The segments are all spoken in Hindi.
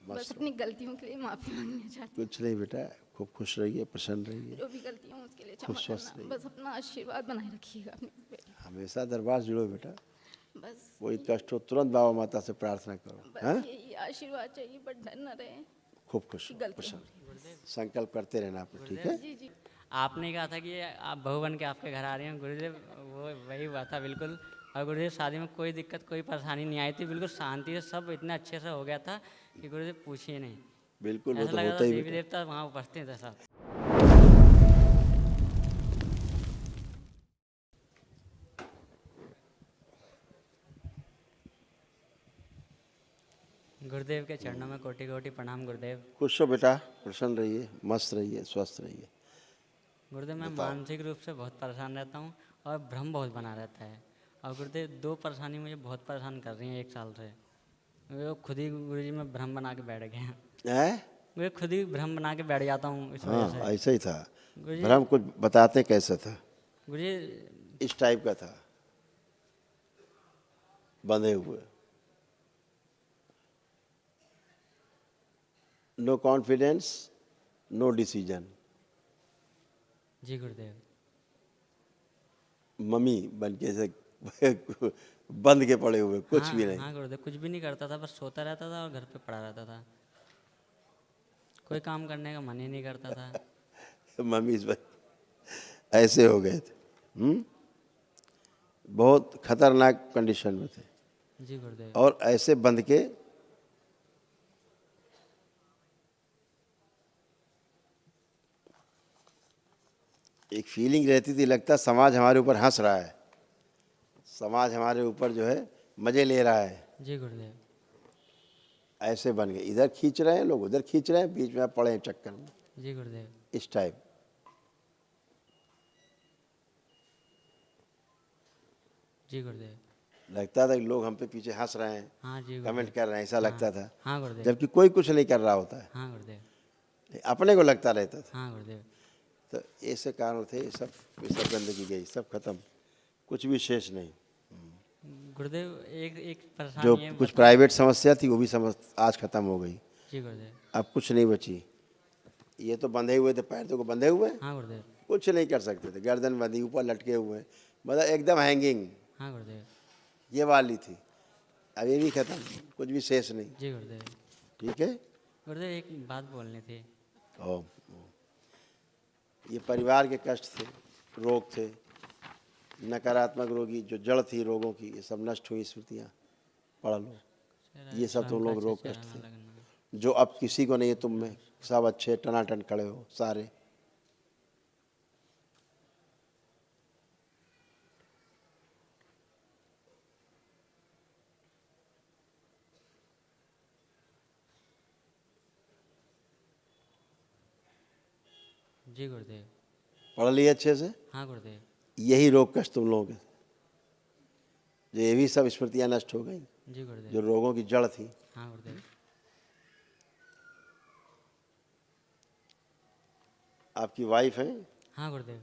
बस अपनी गलतियों के लिए माफ़ी मांगना चाहती कुछ नहीं बेटा, खूब खुश रहिए, प्रसन्न हूँ। रहिए, जो भी गलतियाँ उसके लिए खूब क्षमा स्वस्थ करना, रहिए। बस अपना आशीर्वाद बनाए रखिएगा अपनी बेटी। हमेशा दरबार जुड़ो बेटा, बस कोई कष्ट हो तुरंत बाबा माता से प्रार्थना करो। बस हाँ, यही आशीर्वाद चाहिए, बट डर न रहे खूब खुश कि हो, गलतियाँ हो प्रसन्न। रही हैं। संकल्प करते रहना आपने, ठीक है। जी जी। आपने कहा था कि आप बहू बन के आपके घर आ रही हैं गुरुदेव, वो वही हुआ था बिल्कुल। और गुरुदेव शादी में कोई दिक्कत कोई परेशानी नहीं आई थी, बिल्कुल शांति से सब इतना अच्छे से हो गया था कि गुरुदेव पूछिए नहीं। बिल्कुल, वो ऐसा तो लग रहा होता था ही देवी बेटा। देवता वहाँ उपस्थित थे सब। गुरुदेव के चरणों में कोटि कोटि प्रणाम गुरुदेव। खुश हो बेटा, प्रसन्न रहिए, मस्त रहिए, स्वस्थ रहिए। गुरुदेव मैं बताओ। मानसिक रूप से बहुत परेशान रहता हूँ और भ्रम बहुत बना रहता है। और गुरुदेव दो परेशानी मुझे बहुत परेशान कर रही हैं 1 साल से। वो खुद ही गुरुजी में भ्रम बना के बैठ गए हैं। हैं? मैं खुद ही भ्रम बना के बैठ जाता हूँ इस वजह हाँ, से। ऐसा ही था। गुरुजी भ्रम कुछ बताते कैसा था? गुरुजी इस टाइप का था, बंधे हुए, नो कॉन्फिडेंस, नो डिसीजन, जी गुरुदेव। मम्मी बन के ऐसे बंद के पड़े हुए, कुछ हाँ भी नहीं। हाँ गुरुदेव, कुछ भी नहीं करता था, बस सोता रहता था और घर पे पड़ा रहता था। कोई काम करने का मन ही नहीं करता था। मम्मी इस बार ऐसे हो गए थे। बहुत खतरनाक कंडीशन में थे, जी गुरुदेव। और ऐसे बंद के एक फीलिंग रहती थी, लगता समाज हमारे ऊपर हंस रहा है, समाज हमारे ऊपर जो है मजे ले रहा है। जी गुरुदेव। ऐसे बन गए, इधर खींच रहे हैं लोग, उधर खींच रहे हैं, बीच में आप पड़े हैं चक्कर में, जी गुरुदेव। इस टाइप। जी गुरुदेव। लगता था कि लोग हम पे पीछे हंस रहे हैं, हाँ जी कमेंट गुरुदेव। कर रहे हैं, ऐसा लगता था। हाँ गुरुदेव। जबकि कोई कुछ नहीं कर रहा होता है, हाँ गुरुदेव। अपने को लगता रहता था। हाँ गुरुदेव। तो ऐसे कारण थे, ये सब गंदगी गई, सब खत्म, कुछ भी शेष नहीं। गुरुदेव एक एक जो परेशानी है कुछ प्राइवेट समस्या थी वो भी आज खत्म हो गई, जी गुरुदेव। अब कुछ नहीं बची। ये तो बंधे हुए थे, पैर तो को बंधे हुए, हाँ गुरुदेव। कुछ नहीं कर सकते थे, गर्दन बंधी, ऊपर लटके हुए, मतलब एकदम हैंगिंग, हाँ गुरुदेव। ये वाली थी। अब ये भी खत्म, कुछ भी शेष नहीं, जी गुरुदेव। ठीक है। गुरुदेव एक बात बोलनी थी। ओ, ये परिवार के कष्ट थे, रोग थे, नकारात्मक रोगी जो जड़ थी रोगों की, ये सब नष्ट हुई स्मृतियाँ, पढ़ लो। ये सब तुम लोग रोग कष्ट थे जो अब किसी को नहीं है, तुम में सब अच्छे टनाटन खड़े हो सारे। जी गुरुदेव। पढ़ लिए अच्छे से। हाँ गुरुदेव। यही रोग कष्ट तुम लोगों के थे, जो ये भी सब स्मृतियाँ नष्ट हो गई, जी गुरुदेव। जो रोगों की जड़ थी। हाँ गुरुदेव। आपकी वाइफ है, हाँ गुरुदेव।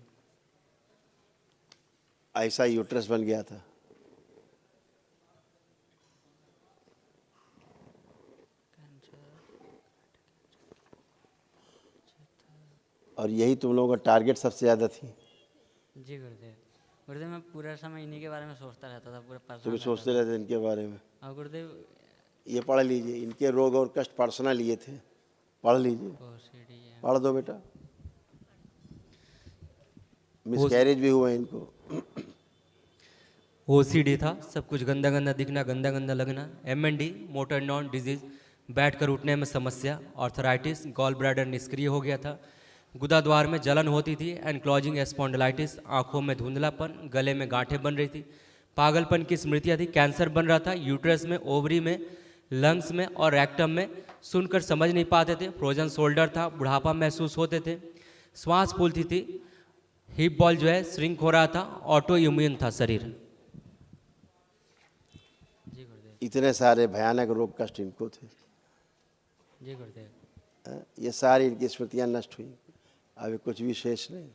ऐसा यूट्रस बन गया था, और यही तुम लोगों का टारगेट सबसे ज़्यादा थी। जी गुरुदेव। गुरुदेव मैं पूरा समय इन्हीं के बारे में सोचता रहता था, पूरा परेशान तुम्हें रहता सोचते था। रहते इनके बारे में। और गुरुदेव ये पढ़ लीजिए, इनके रोग और कष्ट पर्सनल लिए थे, पढ़ लीजिए, OCD है। पढ़ दो बेटा। मिसकैरेज भी हुआ इनको, OCD था, सब कुछ गंदा गंदा दिखना, गंदा गंदा लगना, MND मोटर न्यूरॉन डिजीज, बैठकर उठने में समस्या, आर्थराइटिस, गॉल ब्लैडर निष्क्रिय हो गया था, गुदा द्वार में जलन होती थी, एनक्लोजिंग स्पॉन्डिलाइटिस, आंखों में धुंधलापन, गले में गांठें बन रही थी, पागलपन की स्मृतियाँ थी, कैंसर बन रहा था यूट्रस में, ओवरी में, लंग्स में और रेक्टम में, सुनकर समझ नहीं पाते थे, फ्रोजन शोल्डर था, बुढ़ापा महसूस होते थे, श्वास फूलती थी, हिप बॉल जो है श्रिंक हो रहा था, ऑटो इम्यून था शरीर। जी गुरुदेव। इतने सारे भयानक रोग कष्ट इनको थे। जी गुरुदेव। ये सारी इनकी स्मृतियाँ नष्ट हुई, अभी कुछ भी शेष नहीं,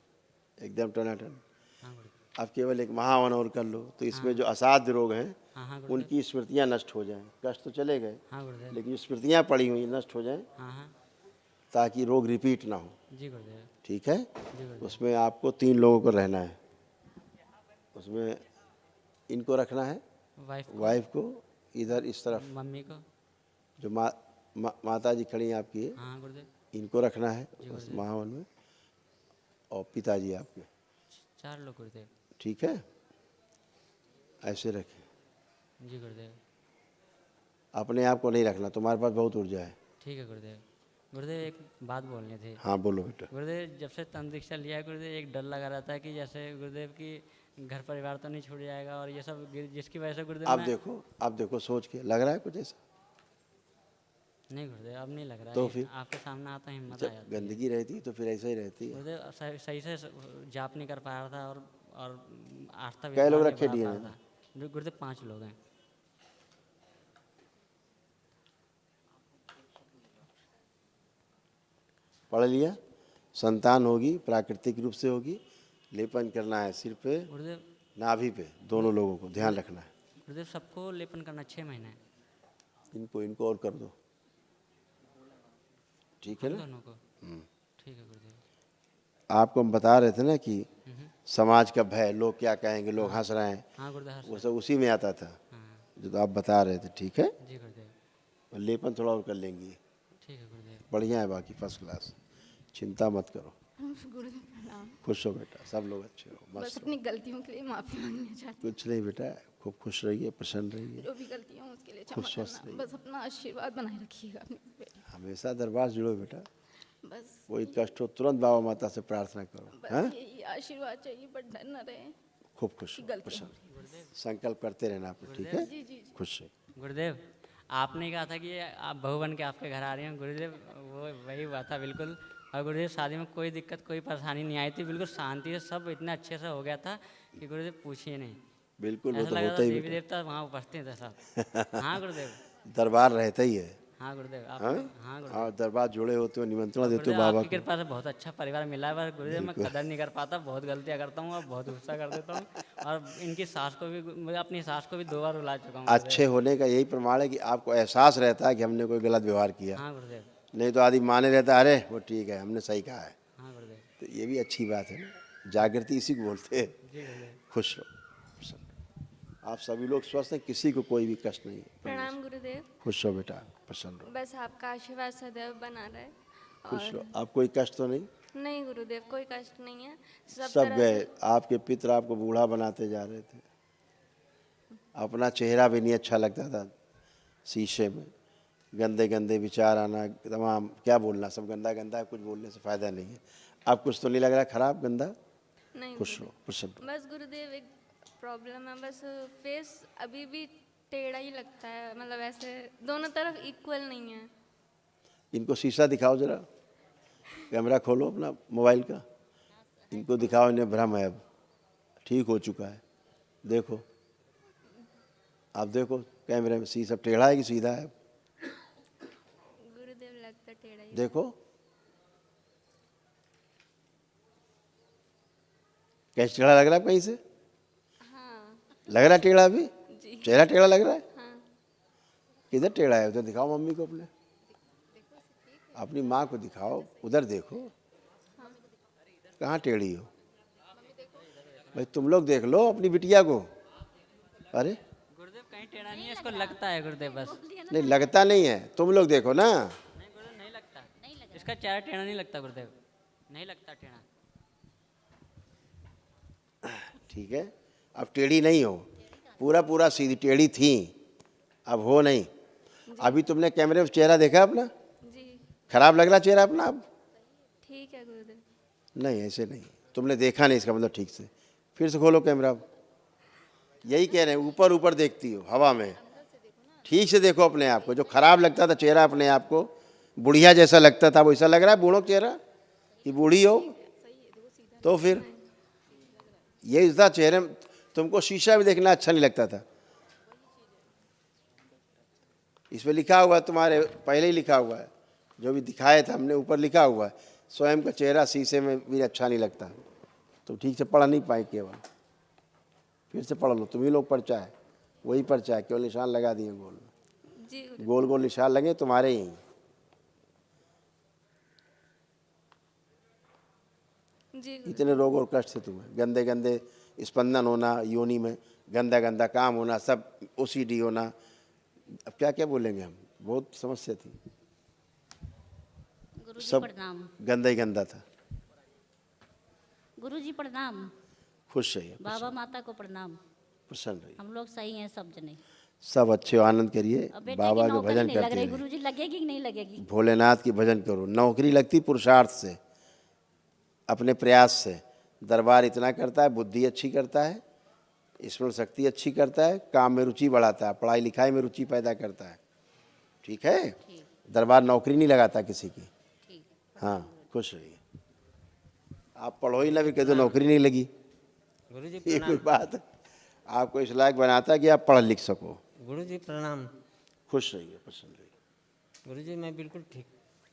एकदम टनाटन। हाँ गुरुदेव। अब केवल एक महावन और कर लो, तो इसमें जो असाध्य रोग हैं हाँ हाँ गुरुदेव। उनकी स्मृतियाँ नष्ट हो जाएं। कष्ट तो चले गए, हाँ गुरुदेव। लेकिन जो स्मृतियाँ पड़ी हुई नष्ट हो जाएं, हाँ हाँ ताकि रोग रिपीट ना हो। जी गुरुदेव। ठीक है। जी गुरुदेव। उसमें आपको 3 लोगों को रहना है। उसमें इनको रखना है, वाइफ को इधर इस तरफ, मम्मी को। जो माता जी खड़ी हैं आपकी, हाँ गुरुदेव। इनको रखना है उस माहौल में, और पिताजी आपके। 4 लोग गुरुदेव। ठीक है, ऐसे रखें। जी गुरुदेव। अपने आप को नहीं रखना, तुम्हारे पास बहुत ऊर्जा है। ठीक है गुरुदेव। गुरुदेव एक बात बोलनी थी। हाँ बोलो बेटा। गुरुदेव जब से तंत्र दीक्षा लिया है गुरुदेव, एक डर लगा रहता है कि जैसे गुरुदेव की घर परिवार तो नहीं छूट जाएगा, और ये सब जिसकी वजह से गुरुदेव आप देखो सोच के लग रहा है कुछ ऐसा? नहीं गुरुदेव, अब नहीं लग रहा तो है। फिर आपके सामने आता हिम्मत आ जब जाती है। गंदगी रहती तो फिर ऐसा ही रहती है। गुरुदेव सही से जाप नहीं कर पा रहा था, और आस्था कै लोग विश्वास रखे नहीं बढ़ा दिए पा रहा था। गुरुदेव 5 लोग हैं। पढ़ लिया। संतान होगी, प्राकृतिक रूप से होगी। लेपन करना है सिर पे, गुरुदेव। नाभि पे, दोनों लोगों को ध्यान रखना है। गुरुदेव सबको लेपन करना 6 महीने। इनको और कर दो, ठीक है हम ना? दोनों को। ठीक है गुरुदेव। आपको हम बता रहे थे ना कि समाज का भय, लोग क्या कहेंगे, लोग हंस रहे हैं, हाँ गुरुदेव। वो सब उसी में आता था हाँ जो तो आप बता रहे थे। ठीक है, जी गुरुदेव। और लेपन थोड़ा और कर लेंगे। ठीक है गुरुदेव। बढ़िया है, बाकी फर्स्ट क्लास, चिंता मत करो। गुरुदेव प्रणाम। खुश हो बेटा, सब लोग अच्छे हो, बस मस्त हो। अपनी गलतियों के लिए माफ़ी मांगना चाहती कुछ नहीं बेटा, खूब खुश रहिए, प्रसन्न हूँ। रहिए, जो भी गलतियाँ हों उसके लिए खुद क्षमा स्वस्थ करना। रहिए। बस अपना आशीर्वाद बनाए रखिएगा अपनी बेटी। हमेशा दरबार जुड़ो बेटा। बस कोई कष्ट हो तुरंत बाबा माता से प्रार्थना करो। हाँ, बस यही आशीर्वाद चाहिए, पर डर न रहे। खूब खुश हो, गलतियाँ प्रसन्न। संकल्प करते रहना आपको। ठीक है, जी जी जी। खुश है। गुरुदेव आपने कहा था कि आप बहू बन के आपके घर आ रही हैं गुरुदेव, वो वही हुआ था बिल्कुल। और गुरुदेव शादी में कोई दिक्कत कोई परेशानी नहीं आई थी, बिल्कुल शांति से सब इतना अच्छे से हो गया था कि गुरुदेव पूछिए नहीं। बिल्कुल, वो ऐसा तो लग रहा होता था ही देवी बेटा। देवता वहाँ उपस्थित थे सब। हाँ गुरुदेव। दरबार रहता ही है। हाँ गुरुदेव। आप हाँ, हाँ गुरुदेव। और दरबार जुड़े होते हो, निमंत्रण देते हो गुरुदेव बाबा आपकी को। कृपा से बहुत अच्छा परिवार मिला है, पर गुरुदेव मैं कदर नहीं कर पाता, बहुत गलतियाँ करता हूँ और बहुत गुस्सा कर देता हूँ, और इनकी सास को भी, मैं अपनी सास को भी 2 बार रुला चुका हूँ। अच्छे होने का यही प्रमाण है कि आपको एहसास रहता है कि हमने कोई गलत व्यवहार किया। हाँ गुरुदेव। नहीं तो आदि माने रहता है, अरे वो ठीक है, हमने सही कहा है। हाँ गुरुदेव। तो ये भी अच्छी बात है ना, जागृति इसी को बोलते हैं। जी गुरुदेव। खुश रहो, प्रसन्न। आप सभी लोग स्वस्थ हैं, किसी को कोई भी कष्ट नहीं है। प्रणाम गुरुदेव। खुश रहो बेटा, प्रसन्न रहो, बस आपका आशीर्वाद सदैव बना रहे। खुश रहो। आप कोई कष्ट तो नहीं? नहीं गुरुदेव, कोई कष्ट नहीं है। सब तरह गए। से- आपके पितर आपको बूढ़ा बनाते जा रहे थे, अपना चेहरा भी नहीं अच्छा लगता था शीशे में, गंदे गंदे विचार आना, तमाम क्या बोलना, सब गंदा गंदा है, कुछ बोलने से फ़ायदा नहीं है। अब कुछ तो नहीं लग रहा खराब गंदा? नहीं खुश गुरुदेव। रहो, प्रसन्न बस गुरुदेव एक प्रॉब्लम है, बस फेस अभी भी टेढ़ा ही लगता है, मतलब ऐसे दोनों तरफ इक्वल नहीं है। रहो। इनको शीशा दिखाओ जरा, कैमरा खोलो अपना मोबाइल का, इनको दिखाओ, इन्हें भ्रम है, अब ठीक हो चुका है। देखो, आप देखो कैमरे में, शीशा टेढ़ा है कि सीधा है? गुरुदेव लगता टेढ़ा ही। देखो कैसे टेढ़ा लग रहा है कहीं से? हाँ लग रहा है टेढ़ा भी? जी। चेहरा टेढ़ा लग रहा है? हाँ किधर टेढ़ा है? उधर दिखाओ मम्मी को, अपनी माँ को दिखाओ, उधर देखो कहाँ टेढ़ी हो। भाई तुम लोग देख लो अपनी बिटिया को। अरे गुरुदेव कहीं टेढ़ा नहीं है, इसको लगता है गुरुदेव बस। नहीं, लगता नहीं है, तुम लोग देखो ना। नहीं गुरुदेव नहीं लगता, इसका चेहरा टेढ़ा नहीं लगता गुरुदेव, नहीं लगता टेढ़ा। ठीक है, अब टेढ़ी नहीं हो, पूरा पूरा सीधी टेढ़ी थी, अब हो नहीं। अभी तुमने कैमरे में चेहरा देखा अपना? जी। खराब लग रहा चेहरा अपना अब? ठीक है गुरुदेव। नहीं, ऐसे नहीं, तुमने देखा नहीं इसका मतलब ठीक से। फिर से खोलो कैमरा। यही कह रहे हैं, ऊपर ऊपर देखती हो, हवा में। ठीक से देखो अपने आप को। जो खराब लगता था चेहरा अपने आप को, बुढ़िया जैसा लगता था, वो ऐसा लग रहा है बूढ़ों का चेहरा कि बूढ़ी हो? तो फिर ये था चेहरे में। तुमको शीशा भी देखना अच्छा नहीं लगता था। इस पे लिखा हुआ है, तुम्हारे पहले ही लिखा हुआ है, जो भी दिखाया था हमने, ऊपर लिखा हुआ है, स्वयं का चेहरा शीशे में भी अच्छा नहीं लगता। तो ठीक से पढ़ नहीं पाए केवल, फिर से पढ़ लो, तुम ही लोग पर्चा है, वही पर्चा है, केवल निशान लगा दिए गोल में। जी गुरु गोल गोल निशान लगे तुम्हारे ही। जी गुरु इतने रोग और कष्ट थे तुम्हें, गंदे गंदे स्पंदन होना योनि में, गंदा गंदा काम होना, सब ओसीडी होना, अब क्या क्या बोलेंगे हम, बहुत समस्या थी, गुरु जी सब प्रणाम। गंदा ही गंदा था। गुरु जी प्रणाम। खुश रहिए, बाबा माता को प्रणाम। प्रसन्न रहिए, हम लोग सही हैं सब जने। सब अच्छे हो, आनंद करिए, अब बेटे बाबा की के नौकरी भजन नहीं लग करते रही, रहिए, गुरु जी लगेगी कि नहीं लगेगी? भोलेनाथ की भजन करो। नौकरी लगती पुरुषार्थ से, अपने प्रयास से। दरबार इतना करता है, बुद्धि अच्छी करता है, स्मरण शक्ति अच्छी करता है, काम में रुचि बढ़ाता है, पढ़ाई लिखाई में रुचि पैदा करता है। ठीक है, दरबार नौकरी नहीं लगाता किसी की। ठीक। हाँ, खुश रहिए। आप पढ़ो ही ना, फिर कह दो नौकरी नहीं लगी, गुरुजी ये कोई बात है? आपको इस लायक बनाता है कि आप पढ़ लिख सको। गुरुजी प्रणाम। खुश रहिए, प्रसन्न रहिए, गुरुजी मैं बिल्कुल ठीक,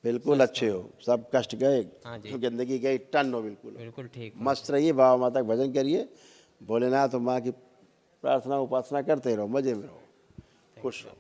बिल्कुल अच्छे हो, सब कष्ट गए, हाँ जी। गंदगी गई, टन हो बिल्कुल, बिल्कुल ठीक। मस्त रहिए, बाबा माता का भजन करिए, भोलेनाथ और माँ की प्रार्थना उपासना करते रहो, मजे में रहो, खुश रहो।